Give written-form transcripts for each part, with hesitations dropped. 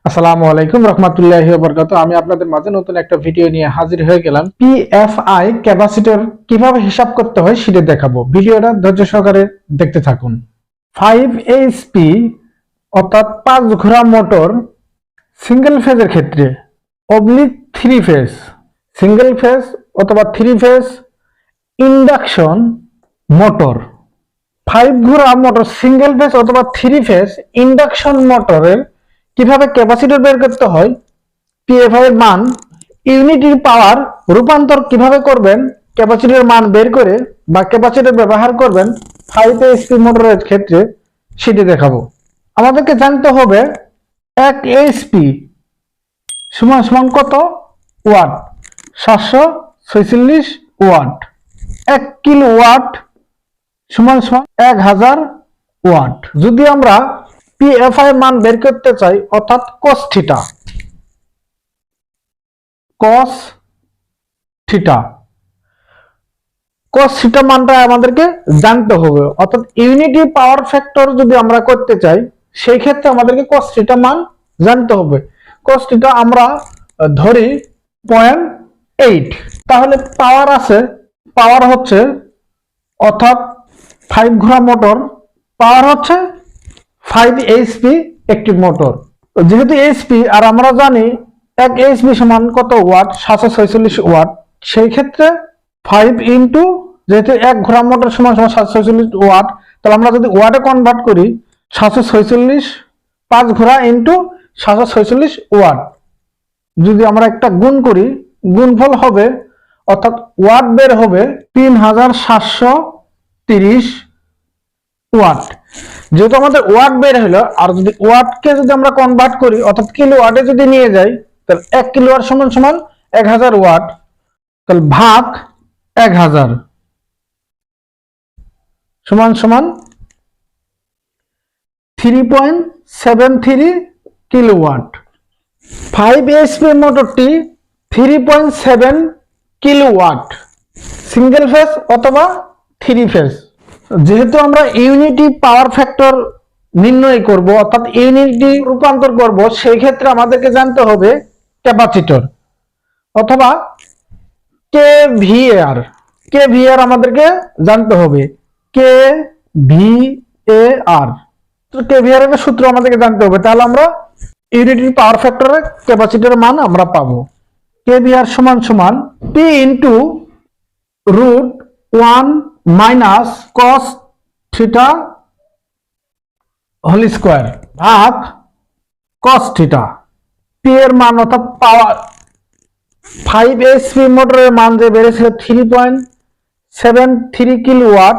আসসালামু আলাইকুম রহমতুল্লাহি ওয়া বারাকাতুহু। আমি আপনাদের মাঝে নতুন একটা ভিডিও নিয়ে হাজির হয়ে গেলাম। পিএফআই ক্যাপাসিটর কিভাবে হিসাব করতে হয় সেটা দেখাবো। ভিডিওটা ধৈর্য সহকারে দেখতে থাকুন। 5 এইচপি অর্থাৎ 5 ঘোড়া মোটর সিঙ্গেল ফেজের ক্ষেত্রে অবলিক 3 ফেজ সিঙ্গেল ফেজ অথবা 3 ফেজ ইন্ডাকশন মোটর 5 ঘোড়া মোটর সিঙ্গেল ফেজ অথবা 3 ফেজ ইন্ডাকশন মোটরের কিভাবে ক্যাপাসিটর বের করতে হয়, পিএফআই এর মান ইউনিটির পাওয়ার রূপান্তর কিভাবে করবেন, ক্যাপাসিটরের মান বের করে বা ক্যাপাসিটর ব্যবহার করবেন 5 এইচপি মোটরের ক্ষেত্রে সেটি দেখাবো। আমাদেরকে জানতে হবে 1 এইচপি সমান সমান কত ওয়াট, 746 ওয়াট। 1 কিলো ওয়াট সমান সমান 1000 ওয়াট। যদি আমরা পিএফআই মান বের করতে চাই অর্থাৎ cos থিটা মানটা আমাদেরকে জানতে হবে। অর্থাৎ ইউনিটি পাওয়ার ফ্যাক্টর যদি আমরা করতে চাই সেই ক্ষেত্রে আমাদেরকে cos থিটা মান জানতে হবে। cos থিটা আমরা ধরি 0.8। তাহলে পাওয়ার হচ্ছে অর্থাৎ 5 ঘোড়া মোটর পাওয়ার হচ্ছে 5 এইচপি একটি মোটর। যেহেতু এইচপি আর আমরা জানি 1 এইচপি সমান কত ওয়াট, 746 ওয়াট। সেই ক্ষেত্রে 5 ইন্টু যেহেতু 1 ঘোড়া মোটর সমান 746 ওয়াট, তাহলে আমরা যদি ওয়াটে কনভার্ট করি 746 5 ঘোড়া ইন্টু 746 ওয়াট যদি আমরা একটা গুণ করি, গুণফল হবে অর্থাৎ ওয়াট বের হবে 3730 ওয়াট। যেহেতু আমাদের ওয়াট বের হলো, আর যদি ওয়াটকে যদি আমরা কনভার্ট করি অর্থাৎ কিলো ওয়াটে যদি নিয়ে যাই তাহলে 1 কিলো ওয়াট সমান সমান 1000 ওয়াট। তাহলে ভাগ 1000 সমান সমান 3.73 কিলোওয়াট। 5 এইচপি মোটরটি 3.7 কিলোওয়াট সিঙ্গেল ফেজ অথবা 3 ফেজ। যেহেতু আমরা ইউনিটি পাওয়ার ফ্যাক্টর নির্ণয় করব অর্থাৎ ইউনিটি রূপান্তর করব, সেই ক্ষেত্রে আমাদেরকে জানতে হবে ক্যাপাসিটর অথবা কেভিআর আমাদেরকে জানতে হবে। কেভিআর এর সূত্র আমাদেরকে জানতে হবে। তাহলে আমরা ইউনিটি পাওয়ার ফ্যাক্টরের ক্যাপাসিটরের মান আমরা পাবো। কেভিআর সমান সমান P into root 1 minus cos theta whole square ভাগ cos থিটা। পি এর মান অর্থাৎ পাওয়ার 5 এইচপি মোটরের মান যে বেড়েছিল 3.73 কিলোওয়াট,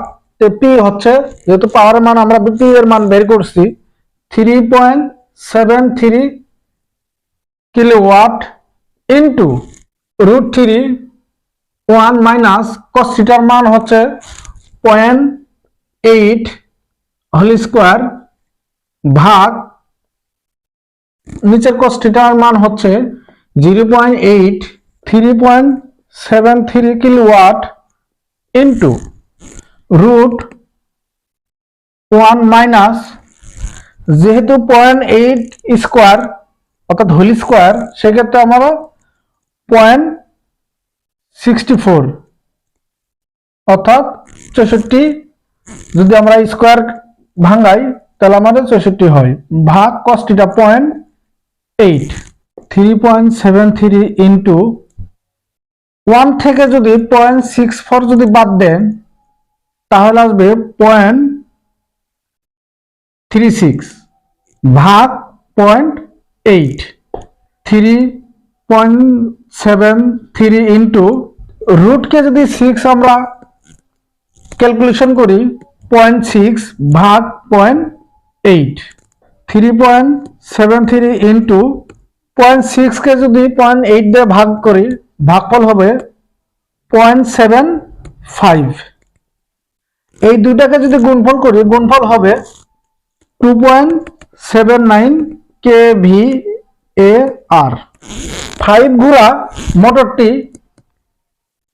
পি হচ্ছে যেহেতু পাওয়ারের মান আমরা পি এর মান বের করছি 3.73 kilowatt into root 3 1 minus cos থিটার মান হচ্ছে 0.8 হোল স্কোয়ার ভাগ নিচের cos থিটার মান হচ্ছে 0.8 3.73 কিলোওয়াট ইন্টু রুট 1 মাইনাস যেহেতু 0.8 স্কোয়ার অর্থাৎ হোল স্কোয়ার, সেক্ষেত্রে আমরা 0.64 অর্থাৎ 64 যদি আমরা স্কোয়ার ভাঙাই তাহলে আমাদের 64 হয় ভাগ cos থিটা 0.8 3.73 ইন্টু 1 থেকে যদি 0.64 যদি বাদ দেন তাহলে আসবে 0.36 ভাগ 0.8 3.73 ইন্টু রুটকে যদি 6 আমরা ক্যালকুলেশন করি 0.6 ভাগ 0.8 3.73 ইন্টু 0.6 কে যদি 0.8 দিয়ে ভাগ করি ভাগফল হবে 0.75। এই দুইটাকে যদি গুণফল করি গুণফল হবে 2.79 kVAR। 5 ঘোড়া মোটরটি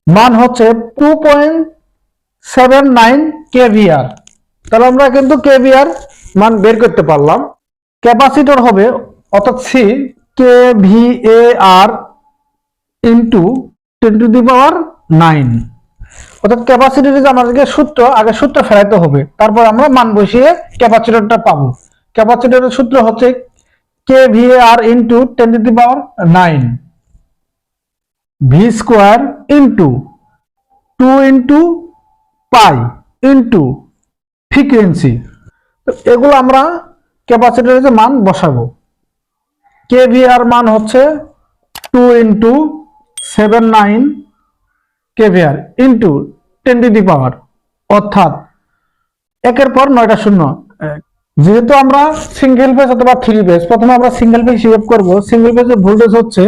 মান হচ্ছে 2.79 kVAR। তাহলে আমরা কিন্তু kVAR মান বের করতে পারলাম। ক্যাপাসিটর হবে অর্থাৎ C K V A R into 10⁹9। অর্থাৎ ক্যাপাসিটর আমাদেরকে আগে সূত্র ফেরাইতে হবে, তারপর আমরা মান বসিয়ে ক্যাপাসিটরটা পাবো। ক্যাপাসিটরের সূত্র হচ্ছে K V A R into 10⁹9 V square into 2 into pi into frequency. এগুলো আমরা ক্যাপাসিটরের মান বসাবো। কে ভি আর মান হচ্ছে 2 ইন্টু 79 কেভিআর ইন্টু 10⁻, অর্থাৎ একের পর 9টা শূন্য। যেহেতু আমরা সিঙ্গেল ফেজ অথবা থ্রি ফেজ, প্রথমে আমরা সিঙ্গেল ফেজ হিসাব করব। সিঙ্গেল ফেজের ভোল্টেজ হচ্ছে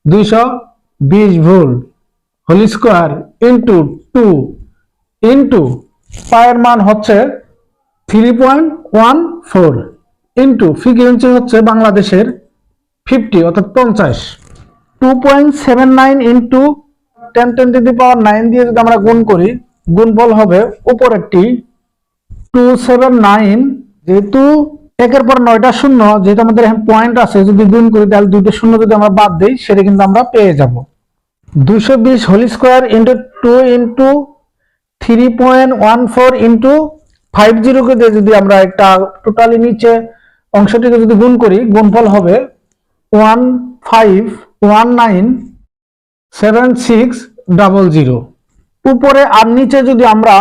220 volt whole square into 2 into পায়ের মান হচ্ছে 3.14 ইন্টু ফ্রিকোয়েন্সি হচ্ছে বাংলাদেশের 50 অর্থাৎ 50। 2.79 ইন্টু 10⁻9 দিয়ে যদি আমরা গুণ করি, গুণফল হবে উপরেরটি 279। যেহেতু একের পর 9টা শূন্য, যেহেতু আমাদের এখানে পয়েন্ট আছে, যদি গুণ করি তাহলে 2টা শূন্য যদি আমরা বাদ দিই, সেটা কিন্তু আমরা পেয়ে যাব 220 whole square into 2 into 3.14 into 50 কে দিয়ে যদি আমরা একটা টোটালি নিচে অংশটিকে যদি গুণ করি, গুণফল হবে 15197600। উপরে আর নিচে যদি আমরা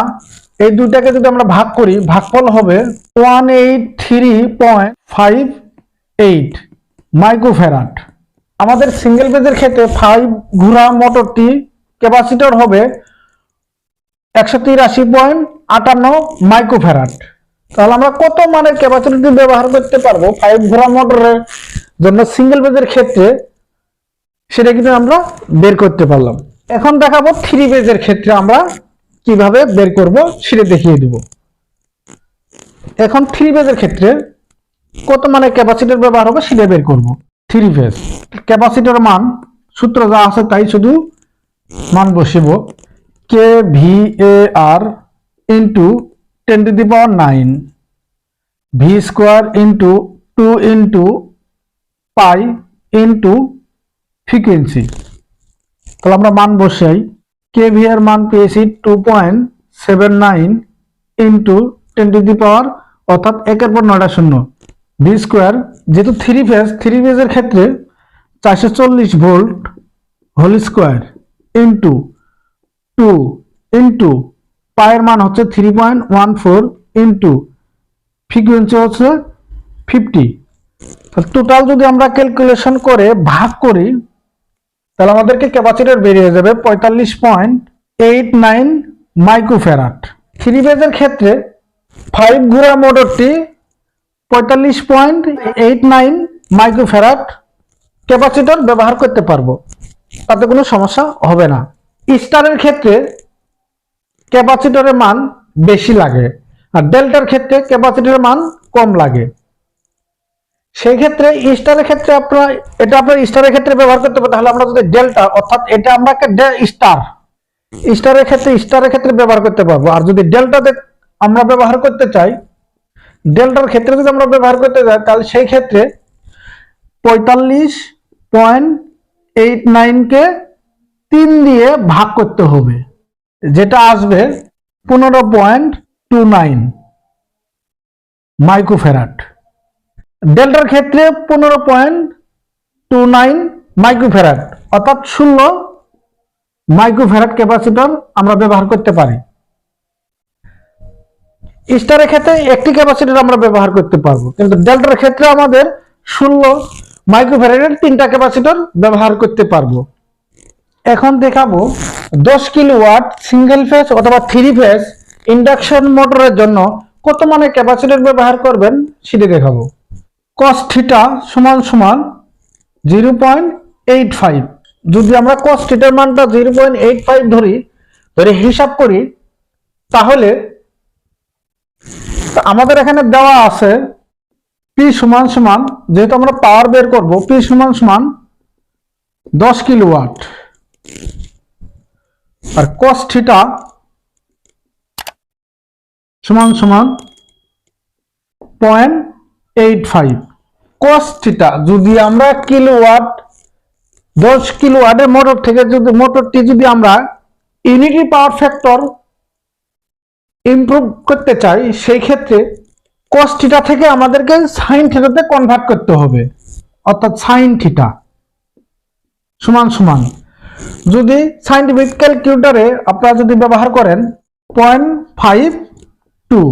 এই দুইটাকে যদি আমরা ভাগ করি, ভাগফল হবে 183.58 মাইক্রোফ্যারাড। আমাদের সিঙ্গেল ফেজের ক্ষেত্রে 5 ঘোড়া মোটরটি ক্যাপাসিটর হবে 183.58 মাইক্রোফ্যারাড। তাহলে আমরা কত মানের ক্যাপাসিটর ব্যবহার করতে পারবো 5 ঘোড়া মোটরের জন্য সিঙ্গেল ফেজের ক্ষেত্রে, সেটা কিন্তু আমরা বের করতে পারলাম। এখন দেখাবো থ্রি ফেজের ক্ষেত্রে আমরা কিভাবে বের করব সেটা দেখিয়ে দেব। এখন থ্রি ফেজের ক্ষেত্রে কত মানের ক্যাপাসিটর ব্যবহার হবে সেটা বের করব। থ্রি ফেজ ক্যাপাসিটর মান সূত্র যা আছে তাই শুধু মান বসিব। K V A R into 10⁹9 V square into 2 into pi into frequency. তাহলে আমরা মান বসাই। কে ভি এর মান পেয়েছি 2.79 ইন্টু 10⁻, অর্থাৎ একের পর 9টা শূন্য। ভি স্কোয়ার, যেহেতু থ্রি ফেজের ক্ষেত্রে 440 volt whole square into 2 into পায়ের মান হচ্ছে 3.14 ইন্টু ফ্রিকোয়েন্সি হচ্ছে 50। টোটাল যদি আমরা ক্যালকুলেশন করে ভাগ করি, তাহলে আমাদেরকে ক্যাপাসিটর বেরিয়ে যাবে 45.89 মাইক্রোফ্যারাড। থ্রি ফেজের ক্ষেত্রে 5 ঘোড়া মোটরটি 45.89 মাইক্রোফ্যারাড ক্যাপাসিটর ব্যবহার করতে পারবো, তাতে কোনো সমস্যা হবে না। স্টারের ক্ষেত্রে ক্যাপাসিটরের মান বেশি লাগে, আর ডেল্টার ক্ষেত্রে ক্যাপাসিটরের মান কম লাগে। সেই ক্ষেত্রে স্টারের ক্ষেত্রে আপনার স্টারের ক্ষেত্রে ব্যবহার করতে পারবো। তাহলে আমরা যদি ডেল্টা, অর্থাৎ এটা আমরা স্টারের ক্ষেত্রে ব্যবহার করতে পারবো। আর যদি ডেল্টাতে আমরা ব্যবহার করতে চাই, ডেল্টার ক্ষেত্রে যদি আমরা ব্যবহার করতে চাই, তাহলে সেই ক্ষেত্রে 45.89 কে 3 দিয়ে ভাগ করতে হবে, যেটা আসবে 15.29 মাইক্রোফ্যারাড। ডেল্টার ক্ষেত্রে 15.29 মাইক্রোফ্যারাড, অর্থাৎ 16 মাইক্রোফ্যারাড ক্যাপাসিটর আমরা ব্যবহার করতে পারি। স্টারের ক্ষেত্রে একটি ক্যাপাসিটর আমরা ব্যবহার করতে পারবো, কিন্তু ডেল্টার ক্ষেত্রে আমাদের 16 মাইক্রোফ্যারাডের 3টা ক্যাপাসিটর ব্যবহার করতে পারবো। এখন দেখাবো 10 কিলোওয়াট সিঙ্গেল ফেজ অথবা থ্রি ফেজ ইন্ডাকশন মোটরের জন্য কত মানের ক্যাপাসিটর ব্যবহার করবেন সেটা দেখাবো। cos থিটা সমান সমান 0.85। যদি আমরা cos থিটার মানটা 0.85 ধরে হিসাব করি, তাহলে আমাদের এখানে দেওয়া আছে P সমান সমান, যেহেতু আমরা পাওয়ার বের করব, P সমান সমান 10 কিলোওয়াট, আর cos থিটা সমান সমান 0.85। cos থিটা যদি আমরা কিলোওয়াট 10 কিলোওয়াটের মোটর থেকে যদি মোটরটি যদি আমরা ইউনিটি পাওয়ার ফ্যাক্টর ইমপ্রুভ করতে চাই, সেই ক্ষেত্রে cos থিটা থেকে আমাদেরকে sin থিটাতে কনভার্ট করতে হবে, অর্থাৎ sin থিটা সমান সমান যদি সাইন্টিফিক ক্যালকুলেটরে আপনারা যদি ব্যবহার করেন 0.52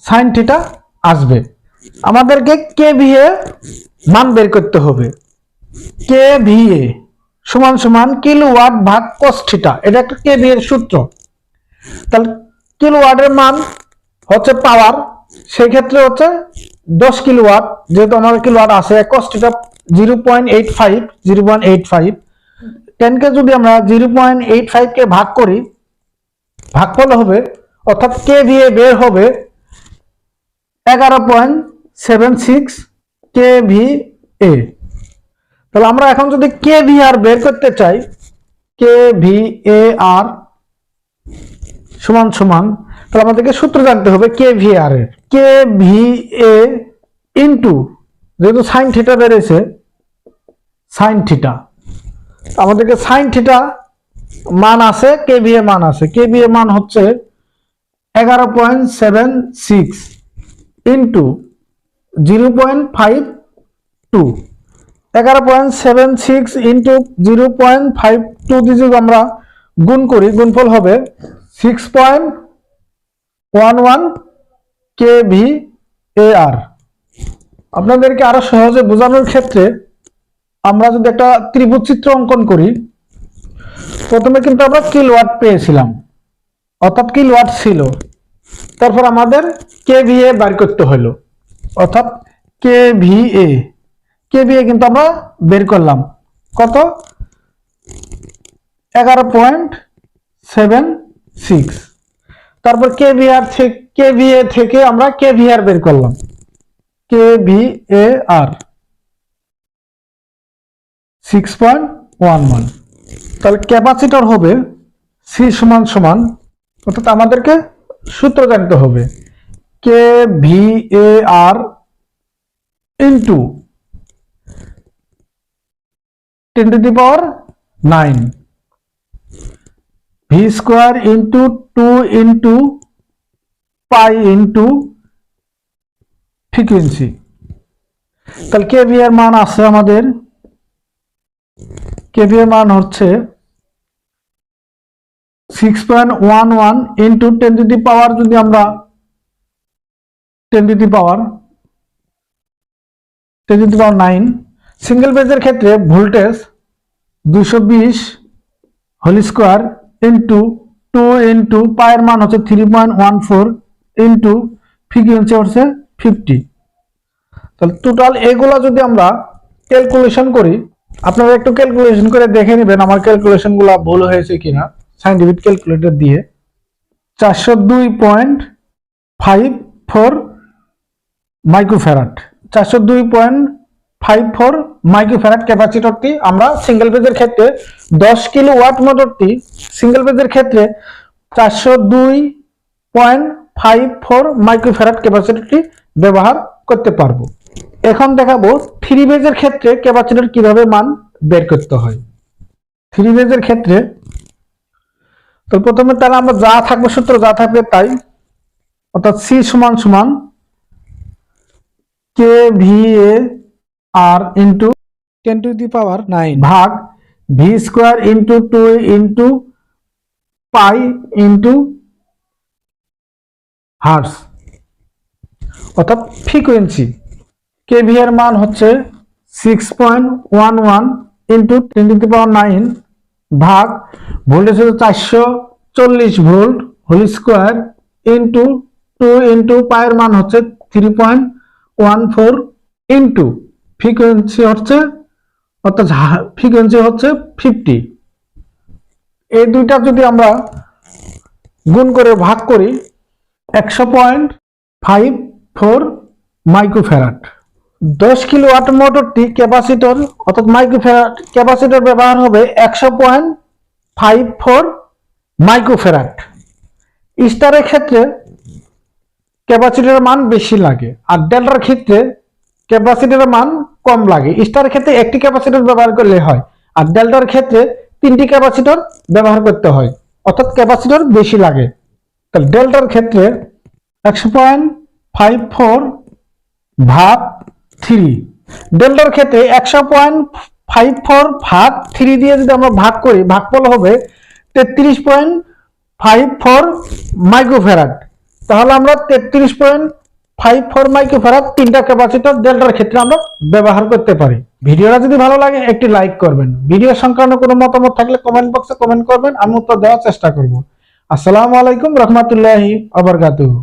sin থিটা আসবে। আমাদেরকে কেভিএ মান বের করতে হবে। কেভিএ সমান সমান কিলোওয়াট ভাগ cos থিটা, এটা একটা কেভিএ এর সূত্র। তাহলে কিলোওয়াটের মান হচ্ছে পাওয়ার, সেই ক্ষেত্রে হচ্ছে 10 কিলোওয়াট, যেহেতু আমাদের কিলোওয়াট আছে, cos থিটা 0.85 10 কে যদি আমরা 0.85 কে ভাগ করি, ভাগফল হবে অর্থাৎ কেভিএ বের হবে 11.76 কেভিএ। তাহলে আমরা এখন যদি কেভিআর বের করতে চাই, কেভিএআর সমান সমান, তাহলে আমাদেরকে সূত্র জানতে হবে কেভিআর এর। কেভিএ ইনটু, যেহেতু সাইন থিটা বেড়েছে, সাইন থিটা, আমাদেরকে সাইন থিটা মান আছে, কেভিএ মান আছে। কেভিএ মান হচ্ছে 11.76 ইন্টু 0.52, 11.76 ইন্টু 0.52 দিয়ে যদি আমরা গুণ করি, গুণফল হবে 6.11 কেভিএআর। আপনাদেরকে আরো সহজে বোঝানোর ক্ষেত্রে আমরা যদি একটা ত্রিভুজ চিত্র অঙ্কন করি, প্রথমে কিন্তু আমরা কিলোওয়াট পেয়েছিলাম, অর্থাৎ কিলোওয়াট ছিল, তারপর আমাদের কেভিএ বের করতে হলো, অর্থাৎ কেভিএ কিন্তু আমরা বের করলাম কত, 11.76। তারপর কেভিএ থেকে আমরা কেভিআর বের করলাম, কেভিএআর 6.11। তাহলে ক্যাপাসিটর হবে সি সমান সমান, অর্থাৎ আমাদেরকে সূত্র জানতে হবে kVAR into 10⁹9 V square into 2 into pi into frequency. তাহলে কেভিআর মান আছে আমাদের, কেভিএ মান হচ্ছে 6.11 ইন্টু 10⁻, যদি আমরা 10⁹9, সিঙ্গেল ফেজের ক্ষেত্রে voltage 220 whole square into 2 into পায়ের মান হচ্ছে 3.14 ইন্টু ফ্রিকোয়েন্সি হচ্ছে 50। তাহলে টোটাল এগুলা যদি আমরা ক্যালকুলেশন করি, আপনারা একটু ক্যালকুলেশন করে দেখে নেবেন আমার ক্যালকুলেশন গুলা ভুল হয়েছে কিনা সাইন্টিফিক ক্যালকুলেটর দিয়ে। 402.54 মাইক্রোফ্যারাড, 402.54 মাইক্রোফ্যারাড ক্যাপাসিটরটি আমরা সিঙ্গেল ফেজের ক্ষেত্রে 10 কিলোওয়াট মোটরটি সিঙ্গেল ফেজের ক্ষেত্রে 402.54 মাইক্রোফ্যারাড ক্যাপাসিটরটি ব্যবহার করতে পারবো। এখন দেখাবো থ্রি ফেজের ক্ষেত্রে ক্যাপাসিটর কিভাবে মান বের করতে হয়। থ্রি ফেজের ক্ষেত্রে তো প্রথমে তারা আমরা যা থাকবে সূত্র যা থাকবে তাই, অর্থাৎ সি সমান সমান কেভিএআর ইন্টু 10⁹9 ভাগ V square into 2 into pi into hertz, অর্থাৎ ফ্রিকোয়েন্সি। কেভিএর মান হচ্ছে 6.11 ইন্টু 10⁹9 ভাগ ভোল্টেজ হচ্ছে 440 volt whole square into 2 into পায়ের মান হচ্ছে 3.14 ইন্টু ফ্রিকোয়েন্সি হচ্ছে, অর্থাৎ ফ্রিকোয়েন্সি হচ্ছে 50। এই দুইটা যদি আমরা গুণ করে ভাগ করি 100.54 মাইক্রোফ্যারাড। 10 কিলোওয়াট মোটরটি ক্যাপাসিটর, অর্থাৎ মাইক্রোফ্যারাড ক্যাপাসিটর ব্যবহার হবে 100.54 মাইক্রোফ্যারাড। স্টারের ক্ষেত্রে ক্যাপাসিটরের মান বেশি লাগে, আর ডেল্টার ক্ষেত্রে ক্যাপাসিটরের মান কম লাগে। স্টারের ক্ষেত্রে একটি ক্যাপাসিটর ব্যবহার করলে হয়, আর ডেল্টার ক্ষেত্রে 3টি ক্যাপাসিটর ব্যবহার করতে হয়, অর্থাৎ ক্যাপাসিটর বেশি লাগে। তাহলে ডেল্টার ক্ষেত্রে 100.54 ভাগ 3, ডেল্টার ক্ষেত্রে 100.54 ভাগ 3 দিয়ে যদি আমরা ভাগ করি, ভাগফল হবে 33.54 মাইক্রোফ্যারাড। তাহলে আমরা 33.54 মাইক্রোফ্যারাড 3টা ক্যাপাসিটর ডেল্টার ক্ষেত্রে আমরা ব্যবহার করতে পারি। ভিডিওটা যদি ভালো লাগে একটি লাইক করবেন। ভিডিও সংক্রান্ত কোনো মতামত থাকলে কমেন্ট বক্সে কমেন্ট করবেন, আমি উত্তর দেওয়ার চেষ্টা করব। আসসালামু আলাইকুম রহমতুল্লাহি ওয়া বারাকাতুহু।